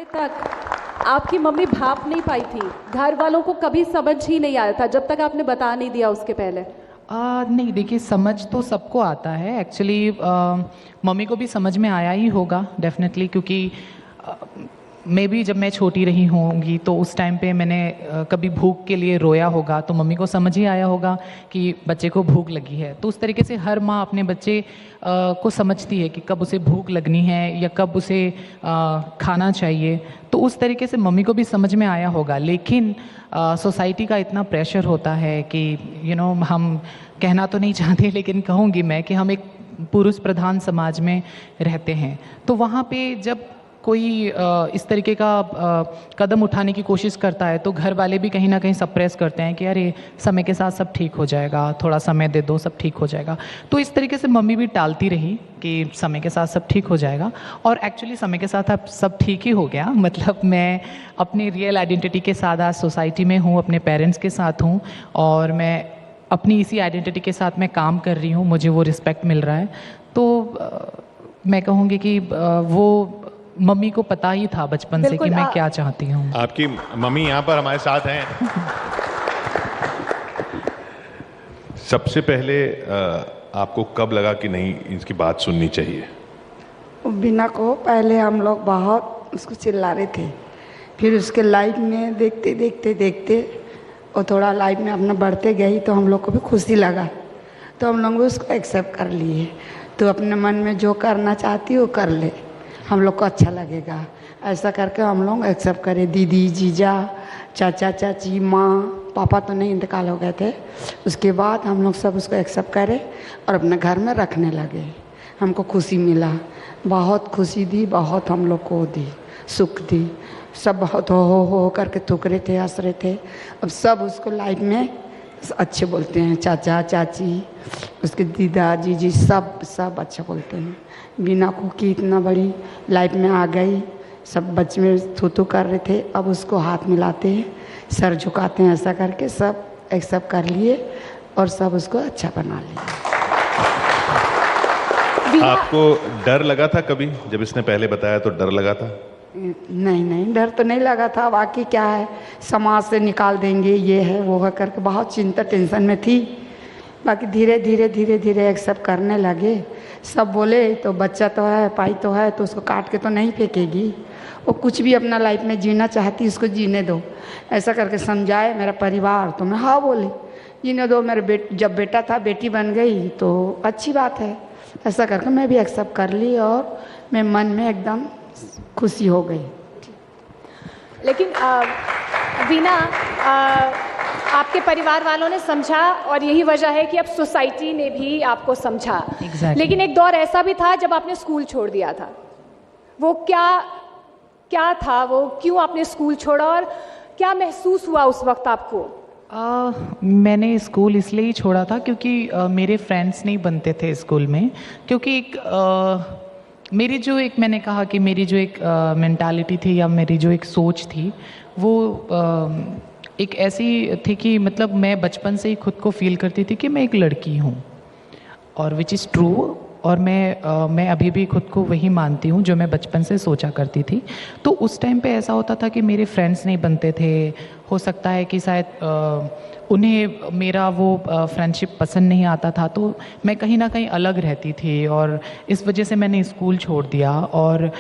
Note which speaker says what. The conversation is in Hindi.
Speaker 1: पहले तक आपकी मम्मी भाप नहीं पाई थी, घर वालों को कभी समझ ही नहीं आया था जब तक आपने बता नहीं दिया उसके पहले?
Speaker 2: नहीं, देखिए समझ तो सबको आता है एक्चुअली। मम्मी को भी समझ में आया ही होगा डेफिनेटली, क्योंकि मे भी जब मैं छोटी रही होंगी तो उस टाइम पे मैंने कभी भूख के लिए रोया होगा तो मम्मी को समझ ही आया होगा कि बच्चे को भूख लगी है। तो उस तरीके से हर माँ अपने बच्चे को समझती है कि कब उसे भूख लगनी है या कब उसे खाना चाहिए। तो उस तरीके से मम्मी को भी समझ में आया होगा। लेकिन सोसाइटी का इतना प्रेशर होता है कि हम कहना तो नहीं चाहते, लेकिन कहूँगी मैं कि हम एक पुरुष प्रधान समाज में रहते हैं। तो वहाँ पे जब कोई इस तरीके का कदम उठाने की कोशिश करता है तो घर वाले भी कहीं ना कहीं सप्रेस करते हैं कि अरे समय के साथ सब ठीक हो जाएगा, थोड़ा समय दे दो, सब ठीक हो जाएगा। तो इस तरीके से मम्मी भी टालती रही कि समय के साथ सब ठीक हो जाएगा। और एक्चुअली समय के साथ अब सब ठीक ही हो गया। मतलब मैं अपनी रियल आइडेंटिटी के साथ आज सोसाइटी में हूँ, अपने पेरेंट्स के साथ हूँ और मैं अपनी इसी आइडेंटिटी के साथ मैं काम कर रही हूँ, मुझे वो रिस्पेक्ट मिल रहा है। तो मैं कहूँगी कि वो मम्मी को पता ही था बचपन से कि मैं क्या चाहती हूँ।
Speaker 3: आपकी मम्मी यहाँ पर हमारे साथ हैं। सबसे पहले आपको कब लगा कि नहीं इसकी बात सुननी चाहिए?
Speaker 4: बीना को पहले हम लोग बहुत उसको चिल्ला रहे थे, फिर उसके लाइफ में देखते देखते देखते और थोड़ा लाइफ में अपना बढ़ते गई तो हम लोग को भी खुशी लगा, तो हम लोग भी उसको एक्सेप्ट कर लिए। तो अपने मन में जो करना चाहती वो कर ले, हम लोग को अच्छा लगेगा, ऐसा करके हम लोग एक्सेप्ट करें। दीदी, जीजा, चाचा, चाची, माँ, पापा तो नहीं, इंतकाल हो गए थे। उसके बाद हम लोग सब उसको एक्सेप्ट करें और अपने घर में रखने लगे। हमको खुशी मिला, बहुत खुशी दी, बहुत हम लोग को दी, सुख दी। सब बहुत हो करके थूक रहे थे, हंस रहे थे। अब सब उसको लाइफ में अच्छे बोलते हैं, चाचा, चाची, उसके दीदा, जीजी, सब अच्छा बोलते हैं। बीना को कि इतना बड़ी लाइफ में आ गई, सब बच्चे में थू कर रहे थे, अब उसको हाथ मिलाते हैं, सर झुकाते हैं, ऐसा करके सब एक्सेप्ट कर लिए और सब उसको अच्छा बना लिया।
Speaker 3: आपको डर लगा था कभी जब इसने पहले बताया? तो डर लगा था?
Speaker 4: नहीं, डर तो नहीं लगा था। बाकी क्या है, समाज से निकाल देंगे, ये है वो है करके बहुत चिंता टेंशन में थी। बाकी धीरे धीरे एक्सेप्ट करने लगे। सब बोले तो बच्चा तो है, पाई तो है, तो उसको काट के तो नहीं फेंकेगी, वो कुछ भी अपना लाइफ में जीना चाहती, उसको जीने दो, ऐसा करके समझाए मेरा परिवार। तो मैं हाँ बोले, जीने दो। मेरे जब बेटा था, बेटी बन गई तो अच्छी बात है, ऐसा करके मैं भी एक्सेप्ट कर ली और मैं मन में एकदम खुशी हो गई।
Speaker 5: लेकिन बीना, आपके परिवार वालों ने समझा और यही वजह है कि अब सोसाइटी ने भी आपको समझा।
Speaker 2: Exactly.
Speaker 5: लेकिन एक दौर ऐसा भी था जब आपने स्कूल छोड़ दिया था। वो क्या था, वो क्यों आपने स्कूल छोड़ा और क्या महसूस हुआ उस वक्त आपको?
Speaker 2: मैंने स्कूल इसलिए ही छोड़ा था क्योंकि मेरे फ्रेंड्स नहीं बनते थे स्कूल में। क्योंकि मेरी जो एक, मैंने कहा कि मेरी जो एक मेंटालिटी थी या मेरी जो एक सोच थी वो एक ऐसी थी कि मतलब मैं बचपन से ही खुद को फील करती थी कि मैं एक लड़की हूँ, और विच इज़ ट्रू। और मैं अभी भी खुद को वही मानती हूँ जो मैं बचपन से सोचा करती थी। तो उस टाइम पे ऐसा होता था कि मेरे फ्रेंड्स नहीं बनते थे। हो सकता है कि शायद उन्हें मेरा वो फ्रेंडशिप पसंद नहीं आता था, तो मैं कहीं ना कहीं अलग रहती थी और इस वजह से मैंने स्कूल छोड़ दिया। और